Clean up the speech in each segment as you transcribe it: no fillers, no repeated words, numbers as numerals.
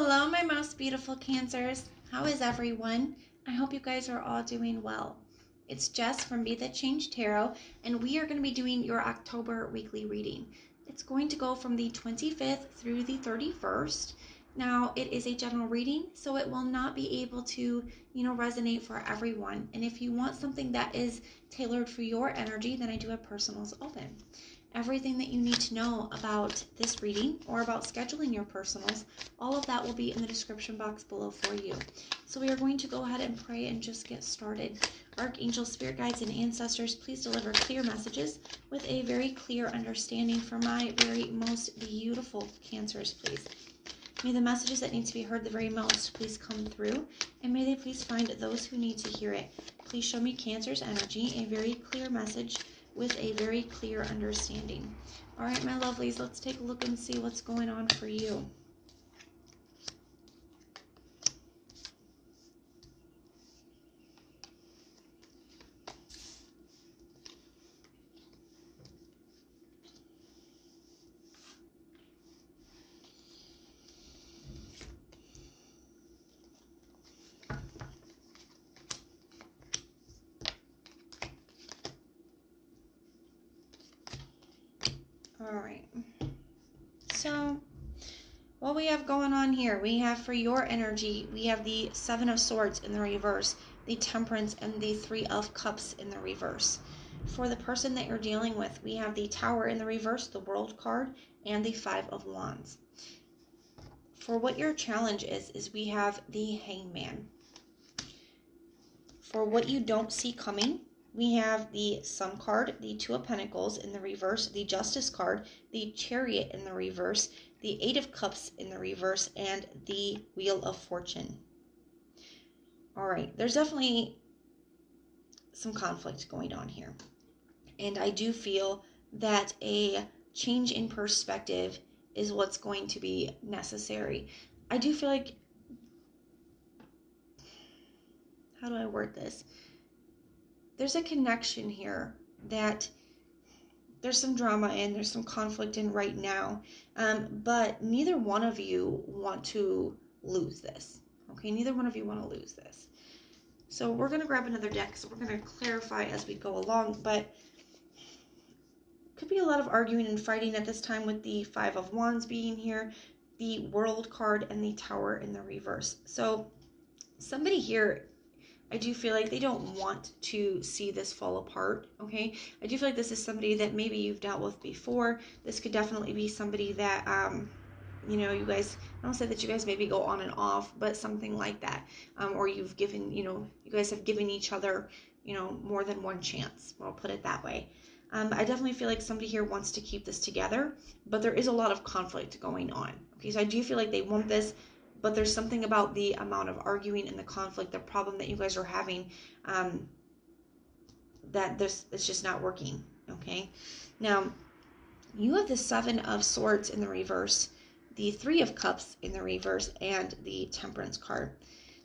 Hello, my most beautiful Cancers. How is everyone? I hope you guys are all doing well. It's Jess from Be That Change Tarot, and we are going to be doing your October weekly reading. It's going to go from the 25th through the 31st. Now, it is a general reading, so it will not be able to, resonate for everyone. And if you want something that is tailored for your energy, then I do have personals open. Everything that you need to know about this reading or about scheduling your personals, all of that will be in the description box below for you. So we are going to go ahead and pray and just get started. Archangels, spirit guides, and ancestors, please deliver clear messages with a very clear understanding for my very most beautiful Cancers, please. May the messages that need to be heard the very most please come through, and may they please find those who need to hear it. Please show me Cancer's energy, a very clear message with a very clear understanding. All right, my lovelies, let's take a look and see what's going on for you. All right, so what we have going on here, we have for your energy, we have the Seven of Swords in the reverse, the Temperance, and the Three of Cups in the reverse. For the person that you're dealing with, we have the Tower in the reverse, the World card, and the Five of Wands. For what your challenge is we have the Hangman. For what you don't see coming, we have the Sun card, the Two of Pentacles in the reverse, the Justice card, the Chariot in the reverse, the Eight of Cups in the reverse, and the Wheel of Fortune. All right, there's definitely some conflict going on here. And I do feel that a change in perspective is what's going to be necessary. I do feel like, how do I word this? There's a connection here that there's some drama in, there's some conflict in right now, but neither one of you want to lose this, okay? Neither one of you want to lose this. So we're going to grab another deck, so we're going to clarify as we go along, but could be a lot of arguing and fighting at this time with the Five of Wands being here, the World card, and the Tower in the reverse. So somebody here, I do feel like they don't want to see this fall apart, okay? I do feel like this is somebody that maybe you've dealt with before. This could definitely be somebody that, you guys, I don't say that you guys maybe go on and off, but something like that. Or you've given, you guys have given each other, more than one chance. I'll put it that way. I definitely feel like somebody here wants to keep this together, but there is a lot of conflict going on, okay? So I do feel like they want this, but there's something about the amount of arguing and the conflict, the problem that you guys are having, that it's just not working, okay? Now, you have the Seven of Swords in the reverse, the Three of Cups in the reverse, and the Temperance card.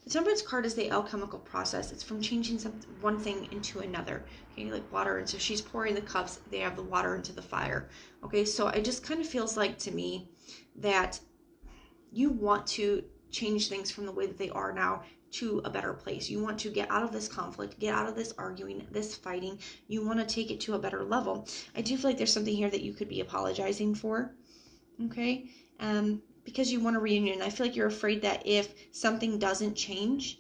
The Temperance card is the alchemical process. It's from changing one thing into another, okay, like water. And so she's pouring the cups, they have the water into the fire, okay? So it just kind of feels like to me that you want to change things from the way that they are now to a better place. You want to get out of this conflict, get out of this arguing, this fighting. You want to take it to a better level. I do feel like there's something here that you could be apologizing for, okay? Because you want a reunion. I feel like you're afraid that if something doesn't change,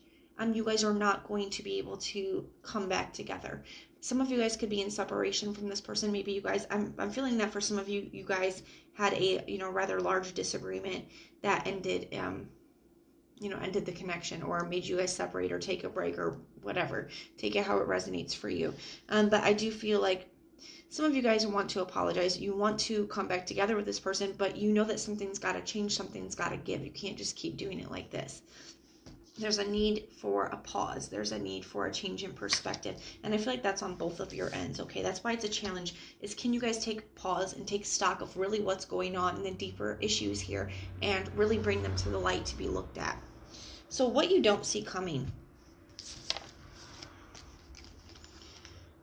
you guys are not going to be able to come back together. Some of you guys could be in separation from this person. Maybe you guys, I'm feeling that for some of you, you guys had a, rather large disagreement that ended, ended the connection or made you guys separate or take a break or whatever. Take it how it resonates for you. But I do feel like some of you guys want to apologize. You want to come back together with this person, but you know that something's got to change, something's got to give. You can't just keep doing it like this. There's a need for a pause. There's a need for a change in perspective. And I feel like that's on both of your ends, okay? That's why it's a challenge, is can you guys take pause and take stock of really what's going on and the deeper issues here and really bring them to the light to be looked at. So what you don't see coming.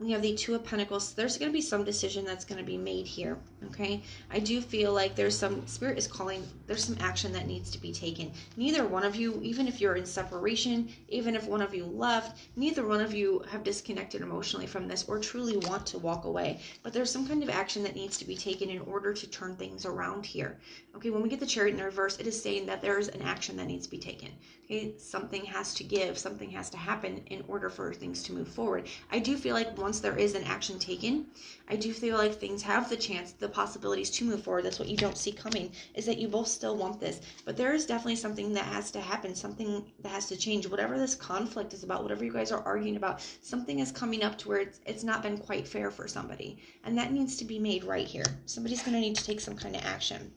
We have the Two of Pentacles. There's going to be some decision that's going to be made here, Okay, I do feel like there's some, Spirit is calling, there's some action that needs to be taken. Neither one of you, even if you're in separation, even if one of you left, neither one of you have disconnected emotionally from this or truly want to walk away. But there's some kind of action that needs to be taken in order to turn things around here. Okay, when we get the Chariot in the reverse, it is saying that there's an action that needs to be taken. Okay, something has to give, something has to happen in order for things to move forward. I do feel like once there is an action taken, I do feel like things have the chance, the possibilities to move forward. That's what you don't see coming, is that you both still want this. But there is definitely something that has to happen, something that has to change. Whatever this conflict is about, whatever you guys are arguing about, something is coming up to where it's not been quite fair for somebody. And that needs to be made right here. Somebody's going to need to take some kind of action.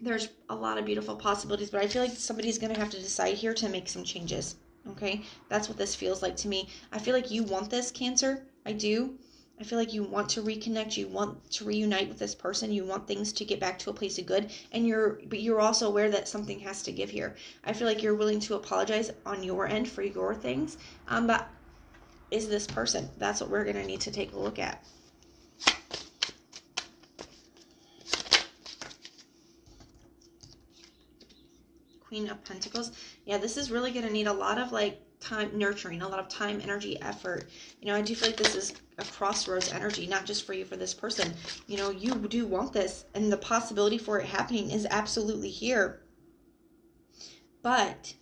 There's a lot of beautiful possibilities, but I feel like somebody's going to have to decide here to make some changes. Okay, that's what this feels like to me. I feel like you want this, Cancer. I do. I feel like you want to reconnect. You want to reunite with this person. You want things to get back to a place of good. But you're also aware that something has to give here. I feel like you're willing to apologize on your end for your things. But is this person? That's what we're going to need to take a look at. Queen of Pentacles. Yeah, this is really going to need a lot of time nurturing, a lot of time, energy, effort. I do feel like this is a crossroads energy, not just for you, for this person. You do want this, and the possibility for it happening is absolutely here. But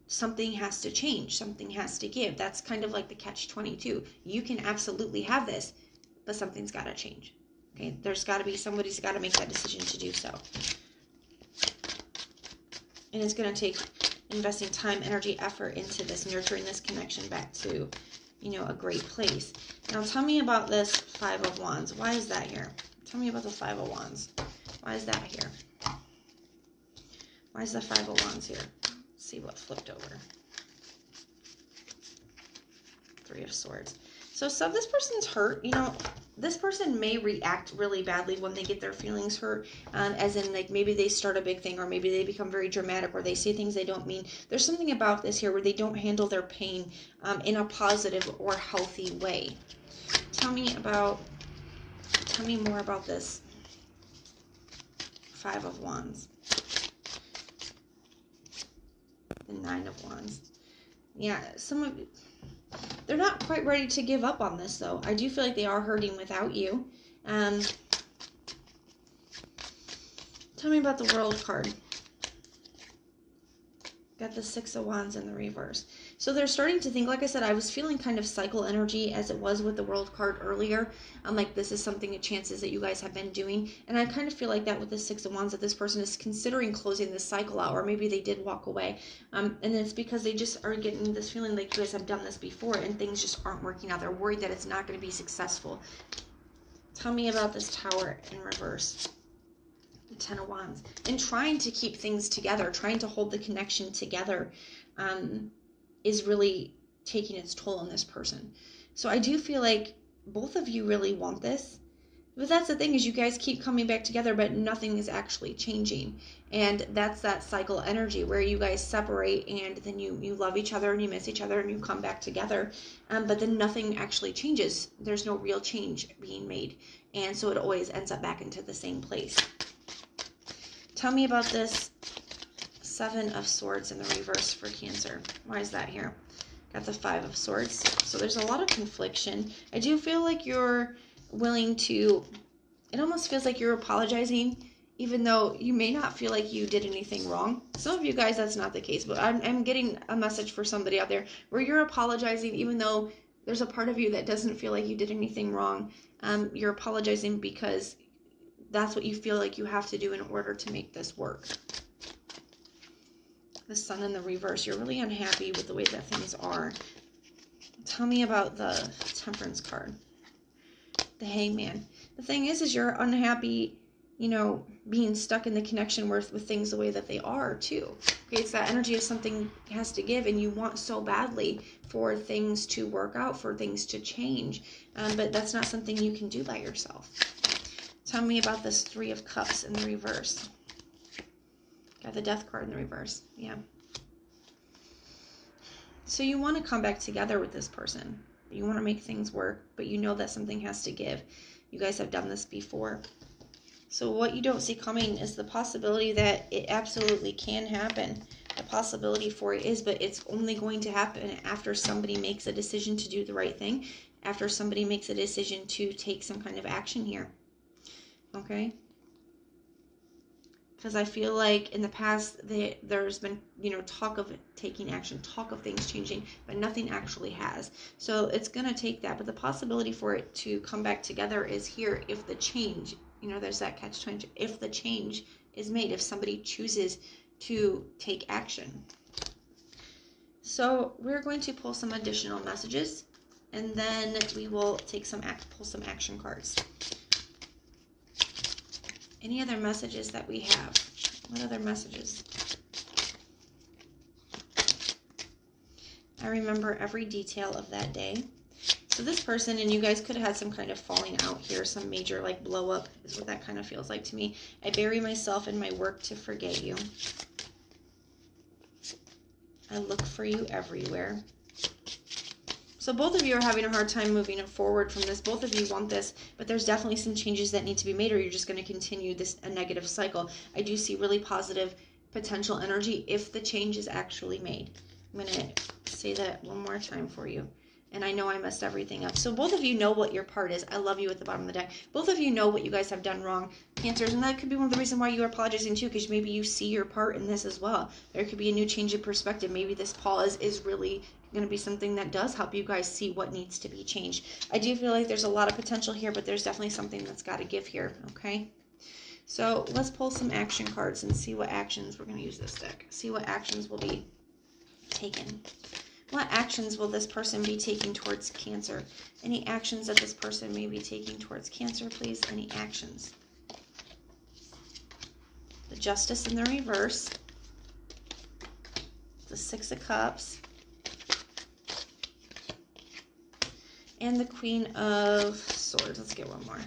something has to change, something has to give. That's kind of like the catch-22. You can absolutely have this, but something's got to change. Okay, there's got to be, somebody's got to make that decision to do so. And it's going to take investing time, energy, effort into this, nurturing this connection back to, a great place. Now, tell me about this Five of Wands. Why is that here? Tell me about the Five of Wands. Why is that here? Why is the Five of Wands here? Let's see what flipped over. Three of Swords. So this person's hurt. This person may react really badly when they get their feelings hurt, as in maybe they start a big thing, or maybe they become very dramatic, or they say things they don't mean. There's something about this here where they don't handle their pain in a positive or healthy way. Tell me more about this Five of Wands. The Nine of Wands. Yeah, they're not quite ready to give up on this, though. I do feel like they are hurting without you. Tell me about the World card. Got the Six of Wands in the reverse. So they're starting to think, like I said, I was feeling kind of cycle energy as it was with the World card earlier. This is something, chances that you guys have been doing. And I kind of feel like that with the Six of Wands, that this person is considering closing this cycle out, or maybe they did walk away. And it's because they just are getting this feeling like you guys have done this before and things just aren't working out. They're worried that it's not going to be successful. Tell me about this Tower in reverse. The Ten of Wands. And trying to keep things together, trying to hold the connection together, is really taking its toll on this person. So I do feel like both of you really want this. But that's the thing, is you guys keep coming back together, but nothing is actually changing. And that's that cycle energy where you guys separate, and then you love each other and you miss each other and you come back together. But then nothing actually changes. There's no real change being made. And so it always ends up back into the same place. Tell me about this Seven of Swords in the reverse for Cancer. Why is that here? Got the Five of Swords. So there's a lot of confliction. I do feel like you're willing to, it almost feels like you're apologizing, even though you may not feel like you did anything wrong. Some of you guys, that's not the case, but I'm getting a message for somebody out there where you're apologizing, even though there's a part of you that doesn't feel like you did anything wrong. You're apologizing because that's what you feel like you have to do in order to make this work. The Sun in the reverse. You're really unhappy with the way that things are. Tell me about the Temperance card. The Hangman. The thing is you're unhappy, being stuck in the connection with things the way that they are, too. Okay, it's that energy of something has to give, and you want so badly for things to work out, for things to change. But that's not something you can do by yourself. Tell me about this Three of Cups in the reverse. Got the Death card in the reverse. Yeah. So you want to come back together with this person. You want to make things work, but you know that something has to give. You guys have done this before. So what you don't see coming is the possibility that it absolutely can happen. The possibility for it is, but it's only going to happen after somebody makes a decision to do the right thing, after somebody makes a decision to take some kind of action here. Okay? Because I feel like in the past there's been, talk of taking action, talk of things changing, but nothing actually has. So it's going to take that. But the possibility for it to come back together is here if the change, there's that catch-22. If the change is made, if somebody chooses to take action. So we're going to pull some additional messages, and then we will pull some action cards. Any other messages that we have? What other messages? I remember every detail of that day. So this person, and you guys could have had some kind of falling out here, some major blow up is what that kind of feels like to me. I bury myself in my work to forget you. I look for you everywhere. So both of you are having a hard time moving forward from this. Both of you want this, but there's definitely some changes that need to be made, or you're just going to continue a negative cycle. I do see really positive potential energy if the change is actually made. I'm going to say that one more time for you. And I know I messed everything up. So both of you know what your part is. I love you at the bottom of the deck. Both of you know what you guys have done wrong, Cancers. And that could be one of the reasons why you are apologizing too, because maybe you see your part in this as well. There could be a new change in perspective. Maybe this pause is really going to be something that does help you guys see what needs to be changed. I do feel like there's a lot of potential here, but there's definitely something that's got to give here, okay? So let's pull some action cards and see what actions, we're going to use this deck, see what actions will be taken. What actions will this person be taking towards Cancer? Any actions that this person may be taking towards Cancer, please? Any actions? The Justice in the reverse. The Six of Cups. And the Queen of Swords. Let's get one more.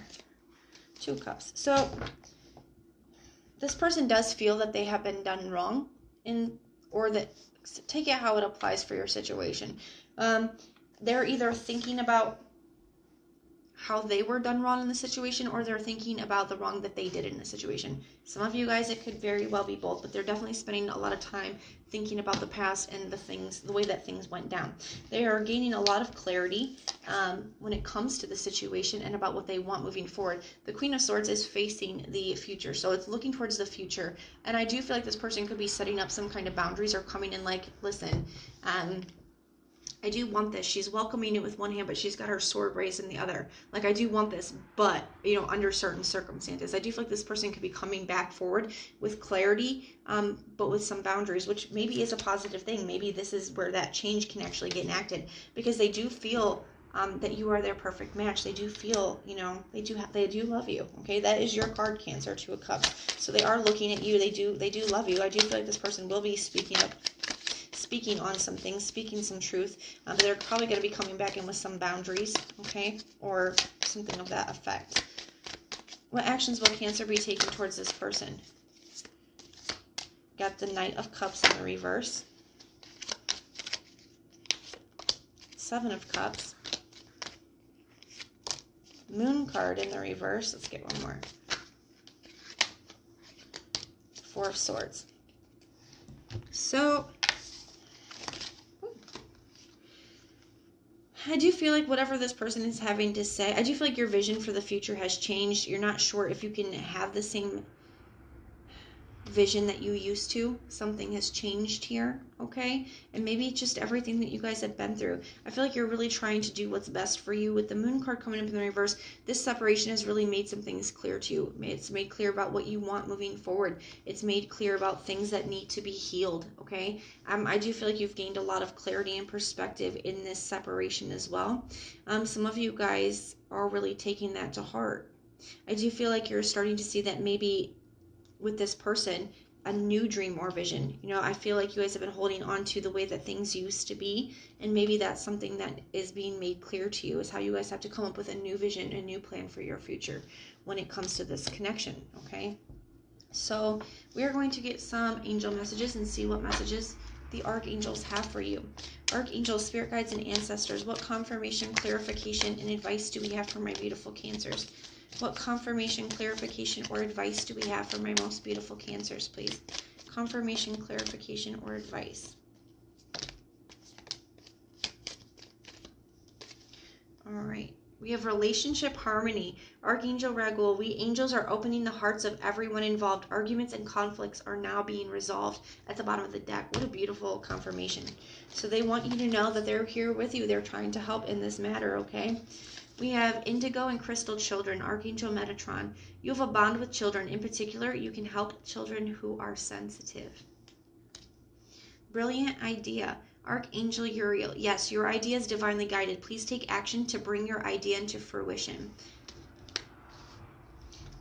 Two of Cups. So this person does feel that they have been done wrong, or that, take it how it applies for your situation. They're either thinking about how they were done wrong in the situation, or they're thinking about the wrong that they did in the situation. Some of you guys, it could very well be both, but they're definitely spending a lot of time thinking about the past and the way that things went down. They are gaining a lot of clarity when it comes to the situation and about what they want moving forward. The Queen of Swords is facing the future, so it's looking towards the future. And I do feel like this person could be setting up some kind of boundaries, or coming in like, listen, I do want this. She's welcoming it with one hand, but she's got her sword raised in the other. Like, I do want this, but, under certain circumstances. I do feel like this person could be coming back forward with clarity, but with some boundaries, which maybe is a positive thing. Maybe this is where that change can actually get enacted, because they do feel that you are their perfect match. They do feel, they do love you. Okay, that is your card, Cancer, Two of Cups. So they are looking at you. They do love you. I do feel like this person will be speaking on some things, speaking some truth, but they're probably going to be coming back in with some boundaries, okay, or something of that effect. What actions will Cancer be taking towards this person? Got the Knight of Cups in the reverse, Seven of Cups, Moon card in the reverse. Let's get one more. Four of Swords. So I do feel like whatever this person is having to say, I do feel like your vision for the future has changed. You're not sure if you can have the same vision that you used to. Something has changed here, okay? And maybe it's just everything that you guys have been through. I feel like you're really trying to do what's best for you. With the Moon card coming up in the reverse, this separation has really made some things clear to you. It's made clear about what you want moving forward. It's made clear about things that need to be healed, okay? I do feel like you've gained a lot of clarity and perspective in this separation as well. Some of you guys are really taking that to heart. I do feel like you're starting to see that maybe with this person, a new dream or vision. I feel like you guys have been holding on to the way that things used to be, and maybe that's something that is being made clear to you, is how you guys have to come up with a new vision, a new plan for your future when it comes to this connection, okay? So we are going to get some angel messages and see what messages the archangels have for you. Archangels, spirit guides, and ancestors, what confirmation, clarification, and advice do we have for my beautiful Cancers? What confirmation, clarification, or advice do we have for my most beautiful Cancers, please? Confirmation, clarification, or advice. All right. We have relationship harmony. Archangel Raguel, we angels are opening the hearts of everyone involved. Arguments and conflicts are now being resolved at the bottom of the deck. What a beautiful confirmation. So they want you to know that they're here with you. They're trying to help in this matter, okay? We have Indigo and Crystal Children, Archangel Metatron. You have a bond with children. In particular, you can help children who are sensitive. Brilliant idea. Archangel Uriel. Yes, your idea is divinely guided. Please take action to bring your idea into fruition.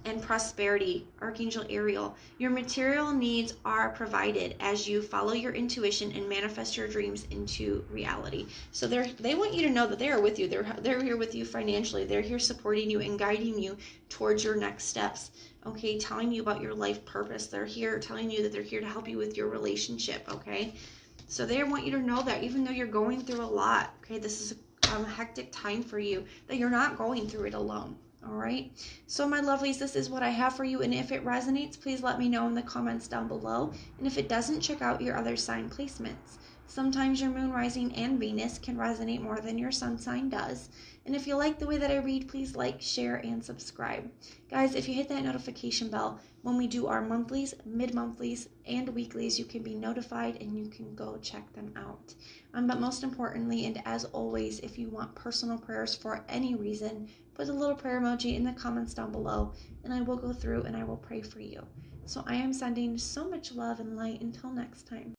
And prosperity. Archangel Ariel. Your material needs are provided as you follow your intuition and manifest your dreams into reality. So they want you to know that they are with you. They're here with you financially. They're here supporting you and guiding you towards your next steps. Okay, telling you about your life purpose. They're here telling you that they're here to help you with your relationship. Okay. So they want you to know that even though you're going through a lot, okay, this is a hectic time for you, that you're not going through it alone, all right? So my lovelies, this is what I have for you, and if it resonates, please let me know in the comments down below, and if it doesn't, check out your other sign placements. Sometimes your moon, rising, and Venus can resonate more than your sun sign does. And if you like the way that I read, please like, share, and subscribe. Guys, if you hit that notification bell, when we do our monthlies, mid-monthlies, and weeklies, you can be notified and you can go check them out. But most importantly, and as always, if you want personal prayers for any reason, put a little prayer emoji in the comments down below, and I will go through and I will pray for you. So I am sending so much love and light until next time.